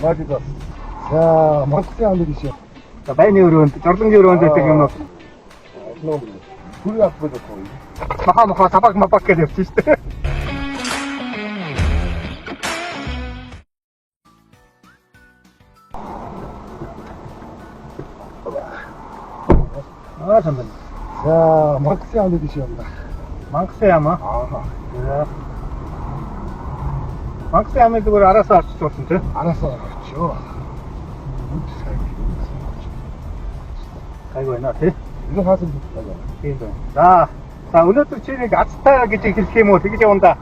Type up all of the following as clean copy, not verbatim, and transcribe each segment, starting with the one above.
맛있어. 자, 막대 안 드시오. Bayны өрөөнд, жордонгийн өрөөнд байдаг юмнууд. Гүр авах гэж байна. Махаа табак мапак гэж явчих шүү дээ. Самбал. 자, 막대 안 드시오. Мангас яам аа. Мангас яамыг зүгээр араасаа авчихсан тийм. 알았어. 그렇죠. Айгүй байна тий. 이거 가서 가자. Тийм байна. За өнөөдөр чи нэг азтай гэж хэлэх юм уу? Тэгж явна да.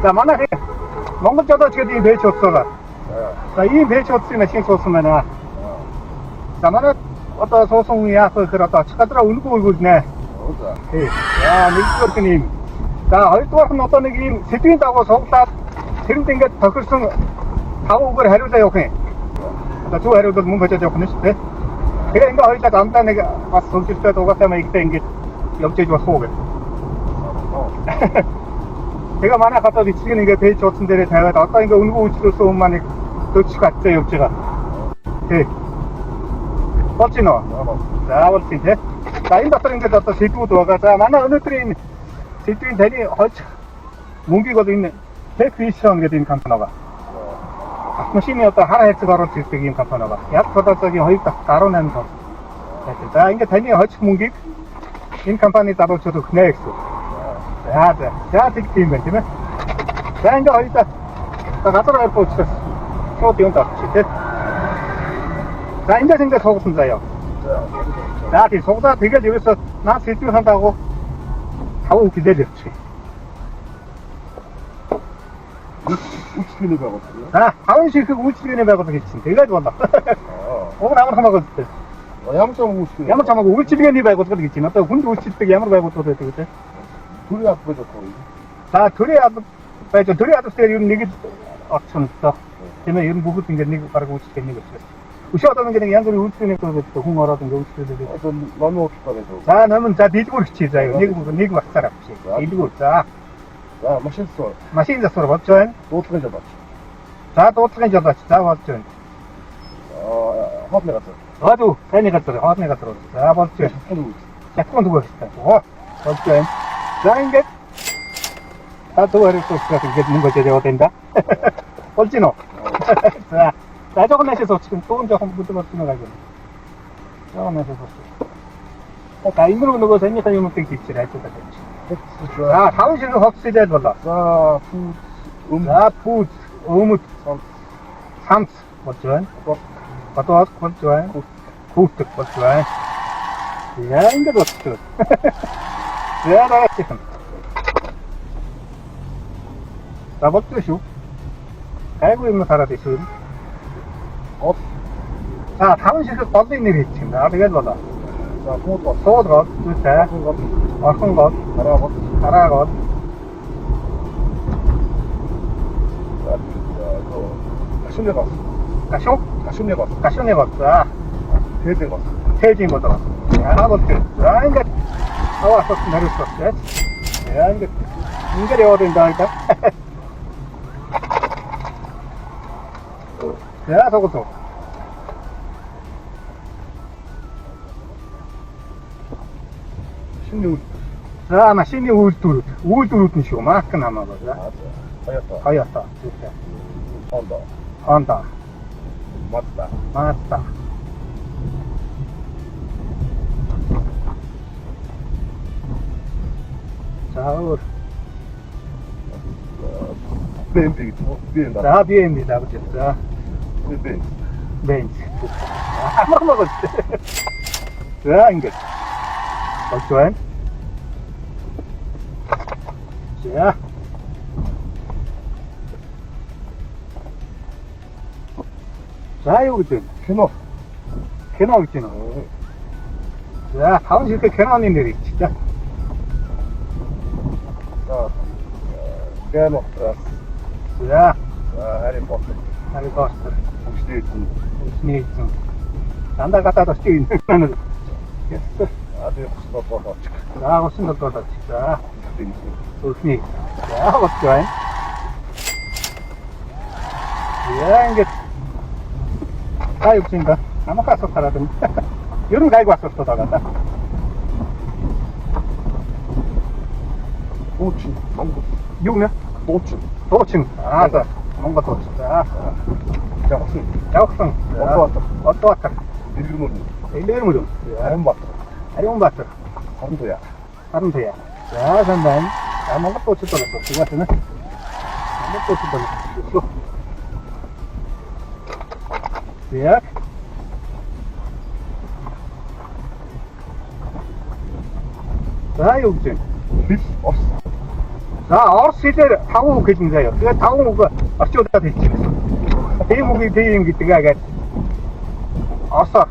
За манай Монгол жолооч гэдэг ийм пэйж утсаа. За ийм пэйж утсыг машин суусан байна. За манай одоо суусан яах вэ гэхээр одоо очих гадраа үнгүй үйгүүлнэ. 오자. Тий. За нэгдүгээр нь ийм. За хоёрдугаар нь одоо нэг ийм сэдвийн дагуу суглаад тэрэнд ингээд тохирсон 5 үгээр хариулаа явах юм. Одоо зөв хариулбал мөнгө хожоод явах нь шүү дээ. Тэгээ ингээ хоёулаа дандаа нэг бас сүлжэлтэй дугаатай маягтай ингээд явж иж болох уу гэх. Тэгээ манай хатад эцэг ингээ пэйж утсан дээрээ тавиад одоо ингээ үнгүй үйлчлүүлсэн хүмүүс маань 40 хаттай явж байгаа. Тий. Болж гинөө. За болж гин тий. За энэ дотор ингээд одоо сэдвүүд байгаа. За манай өнөөдрийн сэдвийн таны хож мөнгийг бол энэ Tech Vision гэдэг энэ компани байгаа. Автомашины одоо хар хайцаг оруулж ирдэг ийм компани байгаа. Яг продажгийн 2 дахь 18 тоо. За ингээд таны хож мөнгийг энэ компани залуучууд өгнө гэсэн. За тийм байна тийм ээ. За ингээд хоёулаа газар гарах учраас шууд юунд авчих тий. За ингээд суугсан заяа. За тийм суугаад тэгэл ерөөсөө наад сэдвийн дагуу 5 үг хэлэл явчих. 우측에 가거든요. За, 5 ширхэг үйлчлэгээний байгууллага хийчихсэн. Тэгээд болоо. Уг нь амар хамаагүй зү. ямар ч 우측에. Ямар ч хамаагүй үйлчлэгээний байгууллага гэж байна. Одоо хүнд үйлчлдэг ямар байгууллагууд байдаг вэ? 둘이 앞에 좋고. За, төрийн алба байж төрийн албасгаар ер нь нэг л орчих юм доо. Тийм ээ, ер нь бүгд ингээд нэг баг үйлчлэг нэг учраас. Өшөө одоо ингээд янз бүрийн үйлчлэгээний байдаг хүн ороод ингээд үйлчлүүлдэг. 어떤 너무 없다고. За, номон за дэлгүүр хичээ заяа. Нэг багцаар авчих. Дэлгүүр. За. 자, машинсоо. Машин засвар болж байна. дуудлагын жолооч. За, дуудлагын жолооч. За, болж байна. хоолны газар. Хоо, таны газар, хоолны газар. За, болж байна. Хятад зүгээр хэвээр. Оо, болж байна. За, ингээд зүгээр хэвээр ингээд мөнгө жоо яваад энэ да. Болж гинөө. За, жоохон нэшээ суучих. Түүн жоохон бүдэг болсон байгаа юм. Жоохон нэшээ суучих. За, энэ нөгөө санийхаа юмнуудыг хийчихээ хайцуулаад байж. За, 5 ширхэг хоц хэлээд болоо. 자, За, пүүз, өмд, самц болж байна. Бодоод болж байна. Хүүтэг болж байна. Яа, ингээд болчихсон. Яа, даачихсан. За, болчихсон шүү. Гайгүй юм хараад ирсэн. За, 5 ширхэг голын нэр хийчих юм да. Тэгээд болоо. 자, 소도. Суулгол, зүйтэй. Орхон гол, дараа гол. 가시네 거. Гашуу, 가시네 거. гашууны гол. За, 대대 거. тээжийн болоо. Яа болчих. За, ингээд аваа асуусан хариулт болчихсон. Яа, ингээд яваад энэ даа. За, суугал. За, машины үйлдвэрүүд нь шүү. Марк нь хамаагүй. За. Toyota. Honda. Mazda. За, өөр. BMW. За, BMW дагж. За, Benz. Хамаагүй. За, ингээд. болж байна. За. За, юу гэдэг вэ? Кино гэж байна. За, 5 ширхэг киноны нэр хийчих. 자, piano. За, Harry Potter. Усны. Дандаа гадаад очиж байна. 아주 호스도 За, усан толгойд. За, усны. За, болж байна. 야, 이게, 다 육진다. 아마 가서 타라더니. 여름 가지고 왔었어, 나가다. 도치, 망고, 육면? 도치. 도칭. 아, 자, 뭔가 도칭. 자, 작성. 자옥성. 어떠 왔다. 어떠 왔다. 일그머리. 일레르 무좀. 아무 왔다. 아리온 바트. 삼도야. 하면 돼야. 자, 산단. 자, 뭔가 도치 떨었어. 그 같으면. 뭔가 도치 떨었어. 야. 자, 육진. 없어. 자, 어렸을 때 타고 계신 거예요. 그가 타고 오고, 어쩌다 됐지. 대목이 대인기 때가, 어서.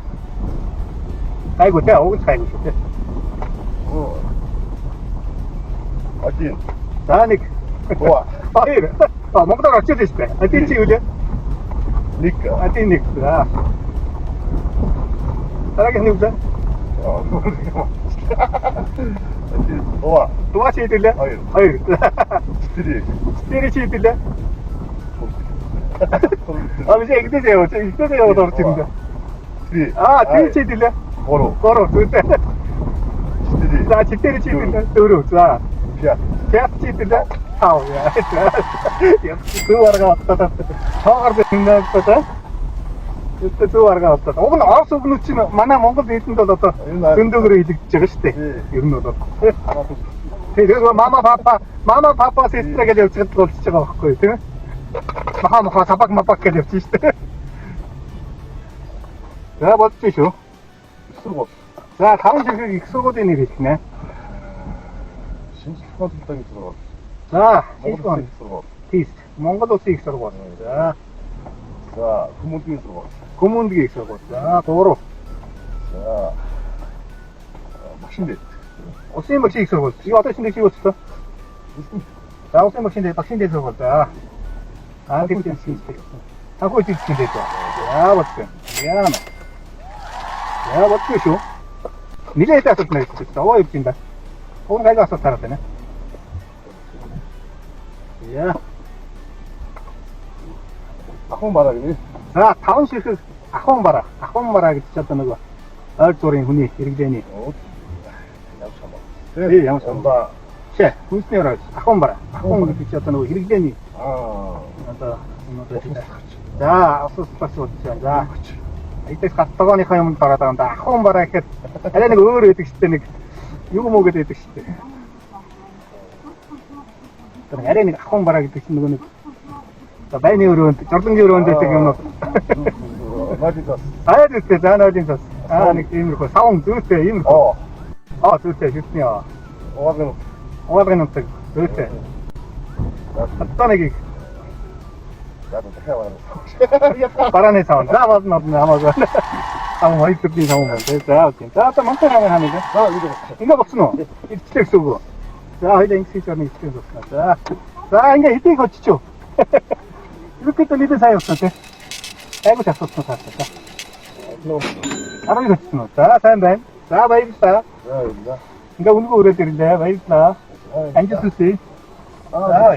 아이고, 내가 오고 살고 있었대. 어딘? 자, 니, 좋아. 아, 이래. 뭔가 어쩌다 됐대. 아, 됐지, 그제? 니까. 아, 됐니, 그가. 살아겠니, 그자? 좋아. 도와 치이들래? 아유. 아유, 스트리. 스테리 치이들래? 아, 이제 이때세요. 이때세요, 더 치는데. 스트리. 아, 스테리 치이들래? 보로. 걸어, 둘때. 스트리. 자, 집대리 치이들래? 두루, 자. 피아. 계약 치이들래? 타오, 야. 역시 그 와라가 왔다. 저가르고 생각했다. 그때 그 와라가 왔다. 오늘 알았어, 그 놓치면. 만나 뭔가 됐는데, 너. 근덕으로 이제 저것이 돼. 이런 놈도. 그래서 마마 바빠 세스트라게 되어 저것도 진짜가 갖고 있대. 마마 사박 마박게 되어 진짜. 자, 멋지쇼. 쓰고. 자, 다음 주에 익숙하된 일이 있네. 신수가 땅이 들어가. 자, 먹어도 이건 들어가. 테이스트. 뭔가도 익숙하고 자, 자, 구멍 들어가. 고문도 익숙하고 자, 도로. 자, 막신대. 어쓰임 먹시 익숙하고 이거 어떤 신데 찍었어? 자, 어쓰임 먹신데 박신데 들어갔다. 아, 그치. 하고 있지, 신데 또. 야, 멋져. 미안하네. 야, 멋지쇼. 니가 이따 썼네, 진짜. 와, 입진다. 오늘 가지고 왔었다, 그랬네. 야. 아무 말하기. 자, 다운 실수, 아콩 봐라. 아콩 봐라, 진짜 거. 얼토린 훈이, 이렇게 되니. 양참아. 예, 양참. 봐. 쟤, 군스네어라, 아콩 봐라. 아콩 진짜 거, 이렇게 되니. 아. 자, 어서스파스, 자. 이때 갔다 가니까 형 따라다 간다. 아콩 봐라, 이렇게. 아래는 거, 어려, 이렇게 싶더니. 이거 먹어도 이렇게 싶대. 그럼 아래는 아콩 봐라, 이렇게 싶는 거는. 많이 어려운, 저등기 어려운 데 지금 맞이다. 아야 됐대, 나 어딘 아, 니 이거 사옹 두대, 이거. 두대, 좋네요. 오하면 오가는 때, 두대. 어떠네기. 나도 해와. 바라네 사온. 나 맞나, 아마도. 아마 많이 듣긴 사온 자, 오케이. 자, 또 많다 하는데. 자, 이거 없으노? 이 스택 쓰고. 자, 이제 익스전에 스택 썼어. 자, 이제 이때 이거 치죠. 이렇게 또 리드 사이 없었대. 아이고, 잘 썼어, 잘 썼어. 바로 이거 치노. 자, 산단. 자, 바이비스다. 그러니까 운거 오래 때린데, 바이비스다. 앉았을 때. 아,